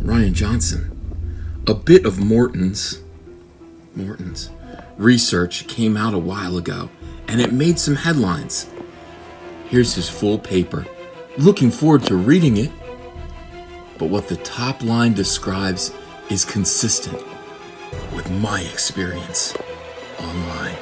Rian Johnson. A bit of Morton's research came out a while ago, and it made some headlines. Here's his full paper. Looking forward to reading it. But what the top line describes is consistent with my experience online.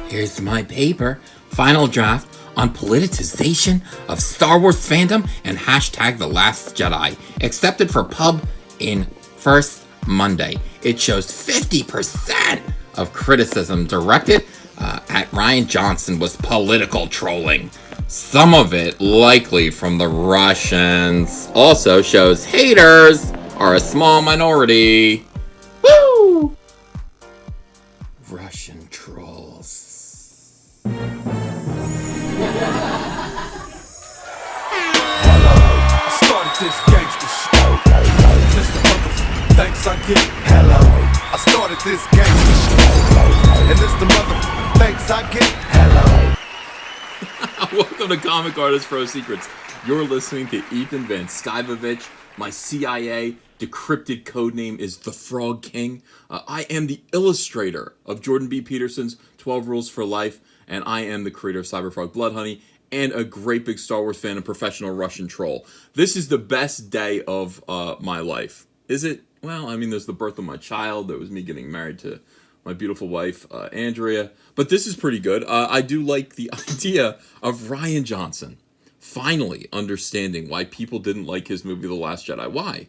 Here's my paper, final draft on politicization of Star Wars fandom and hashtag The Last Jedi, accepted for pub in first Monday. It shows 50% of criticism directed at Rian Johnson was political trolling. Some of it likely from the Russians. Also shows haters are a small minority. Woo! Russian trolls. Hello, I started this gangster show. Mr. Motherfucker, thanks I get. Hello, I started this gangster show. And this the motherfucker, thanks I get. Hello. Welcome to Comic Artist Pro Secrets. You're listening to Ethan Van Sciver. My CIA decrypted codename is the Frog King. I am the illustrator of Jordan B. Peterson's 12 Rules for Life, and I am the creator of Cyberfrog Blood Honey, and a great big Star Wars fan and professional Russian troll. This is the best day of my life. Is it? Well, I mean, there's the birth of my child. There was me getting married to my beautiful wife, Andrea. But this is pretty good. I do like the idea of Rian Johnson finally understanding why people didn't like his movie, The Last Jedi. Why?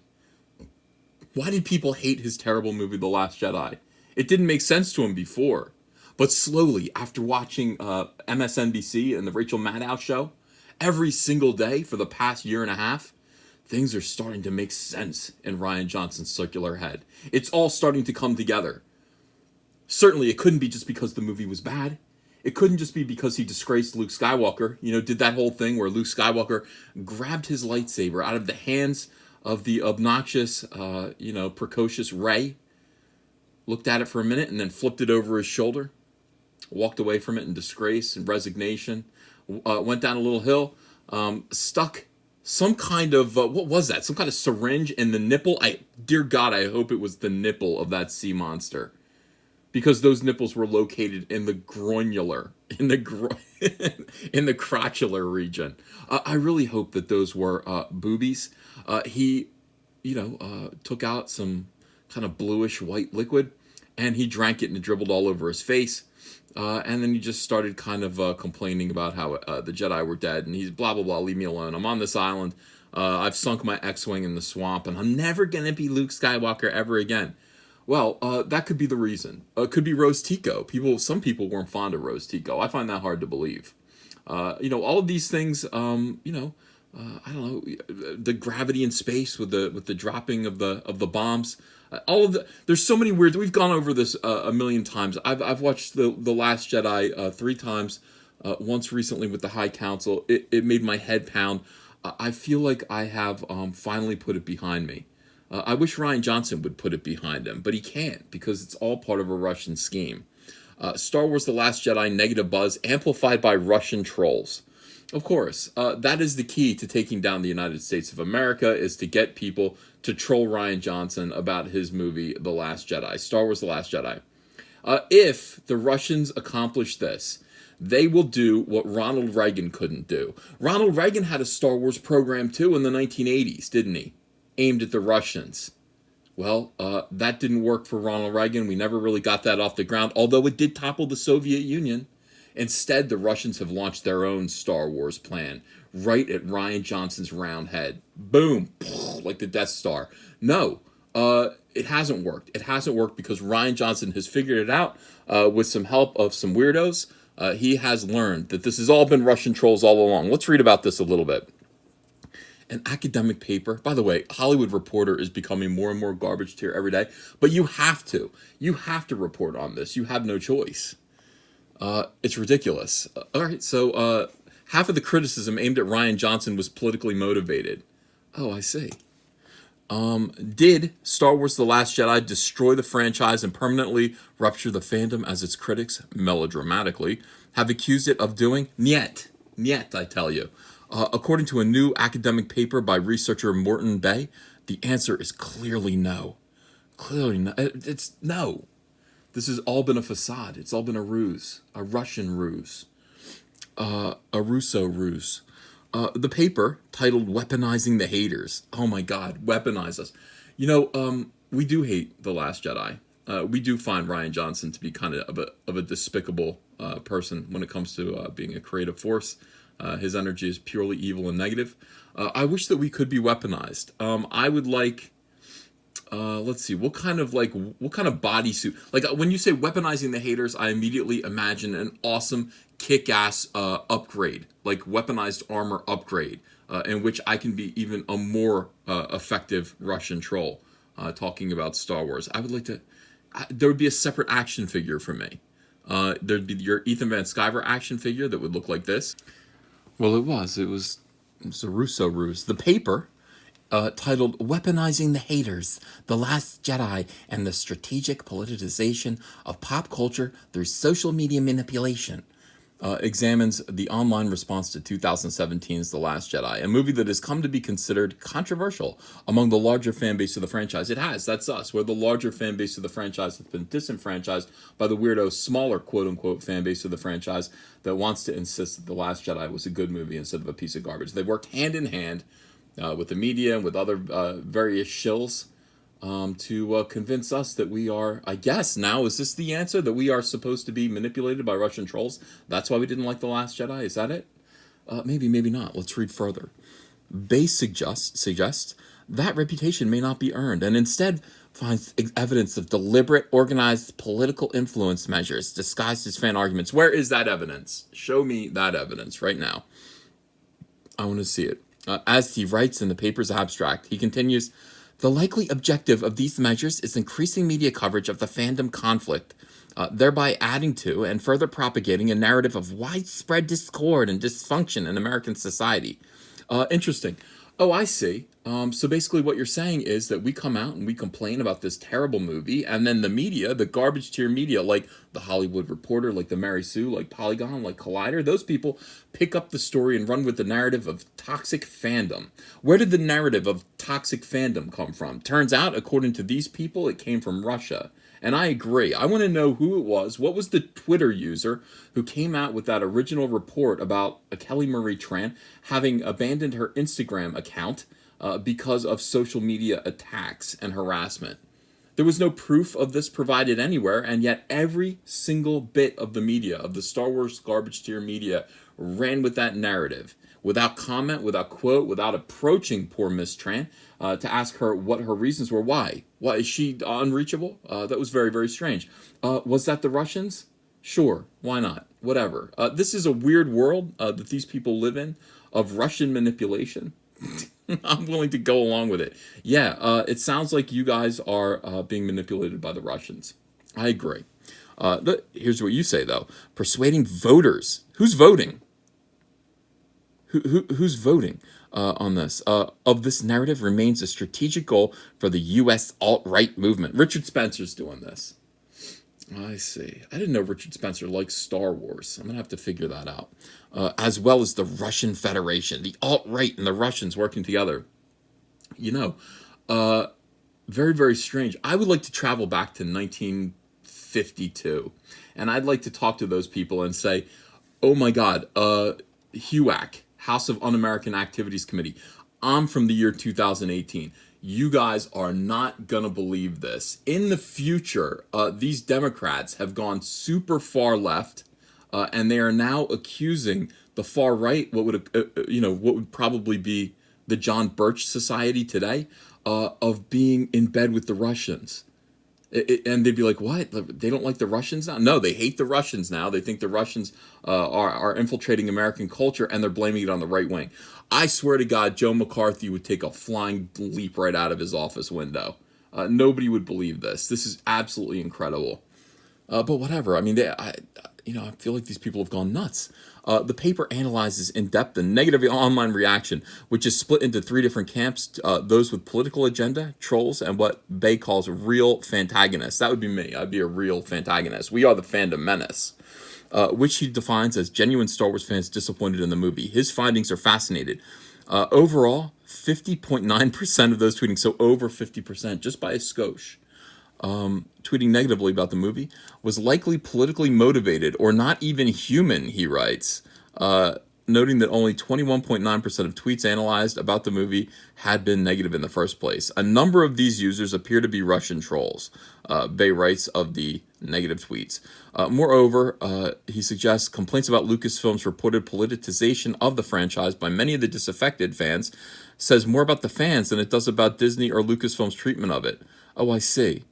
Why did people hate his terrible movie, The Last Jedi? It didn't make sense to him before. But slowly, after watching MSNBC and the Rachel Maddow show, every single day for the past year and a half, things are starting to make sense in Rian Johnson's circular head. It's all starting to come together. Certainly, it couldn't be just because the movie was bad. It couldn't just be because he disgraced Luke Skywalker. You know, did that whole thing where Luke Skywalker grabbed his lightsaber out of the hands of the obnoxious, precocious Rey, looked at it for a minute, and then flipped it over his shoulder, walked away from it in disgrace and resignation, went down a little hill, stuck some kind of, what was that? Some kind of syringe in the nipple? Dear God, I hope it was the nipple of that sea monster. Because those nipples were located in the groinular, in the crotchular region. I really hope that those were boobies. He took out some kind of bluish white liquid, and he drank it and it dribbled all over his face. And then he just started kind of complaining about how the Jedi were dead, and he's blah, blah, blah, leave me alone. I'm on this island. I've sunk my X-Wing in the swamp, and I'm never going to be Luke Skywalker ever again. Well, that could be the reason. It could be Rose Tico. Some people weren't fond of Rose Tico. I find that hard to believe. All of these things, I don't know, the gravity in space with the dropping of the bombs. There's so many weird. We've gone over this a million times. I've watched the Last Jedi 3 times. Once recently with the High Council. It made my head pound. I feel like I have finally put it behind me. I wish Rian Johnson would put it behind him, but he can't because it's all part of a Russian scheme. Star Wars The Last Jedi negative buzz amplified by Russian trolls. Of course, that is the key to taking down the United States of America, is to get people to troll Rian Johnson about his movie The Last Jedi, Star Wars The Last Jedi. If the Russians accomplish this, they will do what Ronald Reagan couldn't do. Ronald Reagan had a Star Wars program too in the 1980s, didn't he? Aimed at the Russians. Well, that didn't work for Ronald Reagan. We never really got that off the ground, although it did topple the Soviet Union. Instead, the Russians have launched their own Star Wars plan, right at Rian Johnson's round head. Boom, like the Death Star. No, it hasn't worked. It hasn't worked because Rian Johnson has figured it out with some help of some weirdos. He has learned that this has all been Russian trolls all along. Let's read about this a little bit. An academic paper. By the way, Hollywood Reporter is becoming more and more garbage tier every day. But you have to. You have to report on this. You have no choice. It's ridiculous. All right, so half of the criticism aimed at Rian Johnson was politically motivated. Oh, I see. Did Star Wars The Last Jedi destroy the franchise and permanently rupture the fandom, as its critics, melodramatically, have accused it of doing? Niet, I tell you. According to a new academic paper by researcher Morton Bay, the answer is clearly no. Clearly no. It's no. This has all been a facade. It's all been a ruse, a Russian ruse, a Russo ruse. The paper titled "Weaponizing the Haters." Oh my God, weaponize us. We do hate The Last Jedi. We do find Rian Johnson to be kind of a despicable person when it comes to being a creative force. His energy is purely evil and negative. I wish that we could be weaponized. I would like. Let's see. What kind of bodysuit? Like when you say weaponizing the haters, I immediately imagine an awesome kick-ass upgrade, like weaponized armor upgrade, in which I can be even a more effective Russian troll. Talking about Star Wars, I would like to. There would be a separate action figure for me. There'd be your Ethan Van Sciver action figure that would look like this. Well, it was a Russo ruse. The paper, titled "Weaponizing the Haters, The Last Jedi, and the Strategic Politicization of Pop Culture Through Social Media Manipulation," examines the online response to 2017's The Last Jedi, a movie that has come to be considered controversial among the larger fan base of the franchise. It has. That's us. We're the larger fan base of the franchise that's been disenfranchised by the weirdo, smaller, quote-unquote, fan base of the franchise that wants to insist that The Last Jedi was a good movie instead of a piece of garbage. They worked hand in hand with the media and with other various shills to convince us that we are, I guess now, is this the answer? That we are supposed to be manipulated by Russian trolls? That's why we didn't like The Last Jedi? Is that it? Maybe, maybe not. Let's read further. Base suggests that reputation may not be earned, and instead finds evidence of deliberate, organized political influence measures disguised as fan arguments. Where is that evidence? Show me that evidence right now. I want to see it. As he writes in the paper's abstract, he continues, "The likely objective of these measures is increasing media coverage of the fandom conflict, thereby adding to and further propagating a narrative of widespread discord and dysfunction in American society." Interesting. Oh, I see. So basically what you're saying is that we come out and we complain about this terrible movie, and then the media, the garbage tier media, like The Hollywood Reporter, like the Mary Sue, like Polygon, like Collider, those people pick up the story and run with the narrative of toxic fandom. Where did the narrative of toxic fandom come from? Turns out, according to these people, it came from Russia. And I agree. I want to know who it was. What was the Twitter user who came out with that original report about Kelly Marie Tran having abandoned her Instagram account because of social media attacks and harassment? There was no proof of this provided anywhere, and yet every single bit of the media, of the Star Wars garbage tier media, ran with that narrative. Without comment, without quote, without approaching poor Miss Tran to ask her what her reasons were. Why? Why is she unreachable? That was very, very strange. Was that the Russians? Sure, why not? Whatever. This is a weird world that these people live in of Russian manipulation. I'm willing to go along with it. Yeah, it sounds like you guys are being manipulated by the Russians. I agree. Here's what you say, though. Persuading voters. Who's voting? Who's voting on this? Of this narrative remains a strategic goal for the U.S. alt-right movement. Richard Spencer's doing this. I see. I didn't know Richard Spencer likes Star Wars. I'm going to have to figure that out. As well as the Russian Federation. The alt-right and the Russians working together. Very, very strange. I would like to travel back to 1952. And I'd like to talk to those people and say, oh my God, HUAC, House of Un-American Activities Committee. I'm from the year 2018. You guys are not going to believe this. In the future, these Democrats have gone super far left, and they are now accusing the far right, what would probably be the John Birch Society today, of being in bed with the Russians. And they'd be like, what? They don't like the Russians now? No, they hate the Russians now. They think the Russians are infiltrating American culture, and they're blaming it on the right wing. I swear to God, Joe McCarthy would take a flying leap right out of his office window. Nobody would believe this. This is absolutely incredible. But whatever. I mean, I feel like these people have gone nuts. The paper analyzes in depth the negative online reaction, which is split into three different camps: those with political agenda, trolls, and what Bay calls real fantagonists. That would be me. I'd be a real fantagonist. We are the fandom menace. which he defines as genuine Star Wars fans disappointed in the movie. His findings are fascinating. Overall, 50.9% of those tweeting, so over 50%, just by a skosh, tweeting negatively about the movie, was likely politically motivated or not even human, he writes, noting that only 21.9% of tweets analyzed about the movie had been negative in the first place. A number of these users appear to be Russian trolls, Bay writes of the negative tweets. Moreover, he suggests complaints about Lucasfilm's reported politicization of the franchise by many of the disaffected fans says more about the fans than it does about Disney or Lucasfilm's treatment of it. Oh, I see.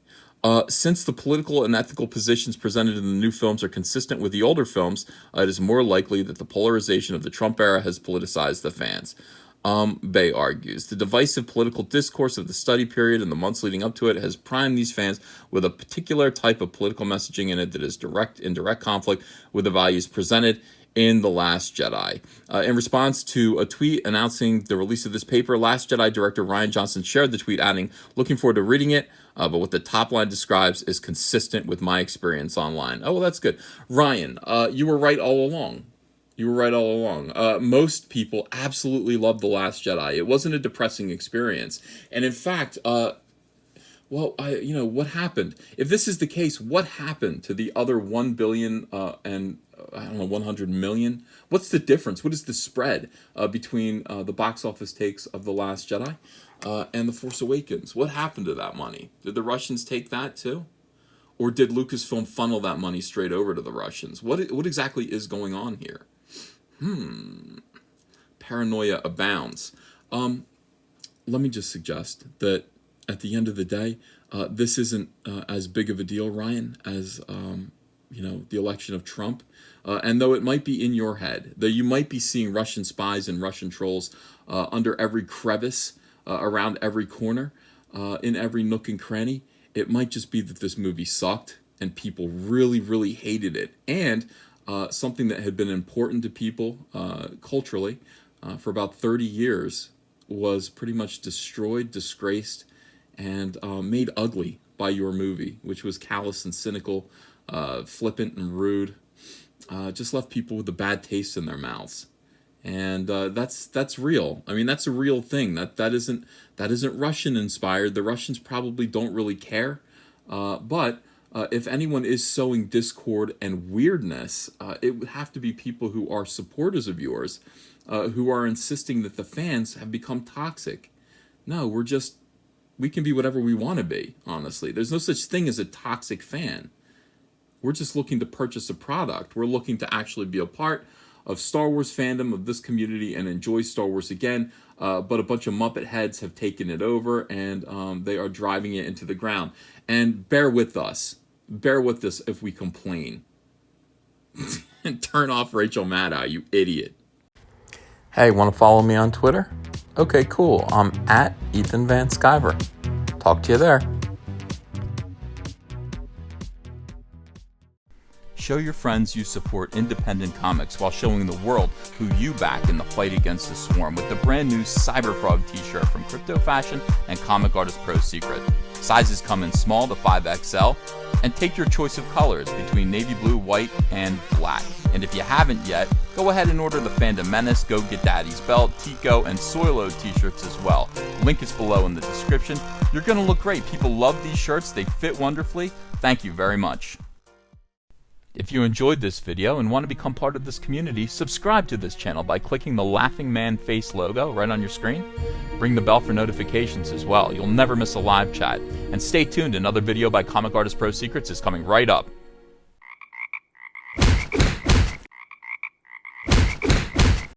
Since the political and ethical positions presented in the new films are consistent with the older films, it is more likely that the polarization of the Trump era has politicized the fans. Bay argues. The divisive political discourse of the study period and the months leading up to it has primed these fans with a particular type of political messaging in it that is in direct conflict with the values presented in The Last Jedi. In response to a tweet announcing the release of this paper, Last Jedi director Rian Johnson shared the tweet, adding, "Looking forward to reading it, but what the top line describes is consistent with my experience online." Oh, well, that's good. Ryan, you were right all along. You were right all along. Most people absolutely loved The Last Jedi. It wasn't a depressing experience. And in fact, what happened? If this is the case, what happened to the other 1 billion and 100 million? What's the difference? What is the spread between the box office takes of The Last Jedi and The Force Awakens? What happened to that money? Did the Russians take that too? Or did Lucasfilm funnel that money straight over to the Russians? What exactly is going on here? Paranoia abounds. Let me just suggest that at the end of the day, this isn't as big of a deal, Ryan, as the election of Trump. And though it might be in your head, though you might be seeing Russian spies and Russian trolls under every crevice, around every corner, in every nook and cranny, it might just be that this movie sucked and people really, really hated it. And something that had been important to people culturally for about 30 years was pretty much destroyed, disgraced, and made ugly by your movie, which was callous and cynical, flippant and rude, just left people with a bad taste in their mouths. And that's real. I mean, that's a real thing. That isn't Russian inspired. The Russians probably don't really care, but if anyone is sowing discord and weirdness, it would have to be people who are supporters of yours, who are insisting that the fans have become toxic. No, we can be whatever we want to be, honestly. There's no such thing as a toxic fan. We're just looking to purchase a product. We're looking to actually be a part of Star Wars fandom, of this community, and enjoy Star Wars again. But a bunch of Muppet heads have taken it over, and they are driving it into the ground. And bear with us. Bear with us if we complain. And turn off Rachel Maddow, you idiot. Hey, want to follow me on Twitter? Okay, cool. I'm at Ethan Van Sciver. Talk to you there. Show your friends you support independent comics while showing the world who you back in the fight against the swarm with the brand new Cyberfrog t-shirt from Crypto Fashion and Comic Artist Pro Secret. Sizes come in small to 5XL, and take your choice of colors between navy blue, white, and black. And if you haven't yet, go ahead and order the Fandom Menace, Go Get Daddy's Belt, Tico, and Soilo t-shirts as well. Link is below in the description. You're going to look great. People love these shirts. They fit wonderfully. Thank you very much. If you enjoyed this video and want to become part of this community, subscribe to this channel by clicking the Laughing Man face logo right on your screen. Ring the bell for notifications as well. You'll never miss a live chat. And stay tuned, another video by Comic Artist Pro Secrets is coming right up.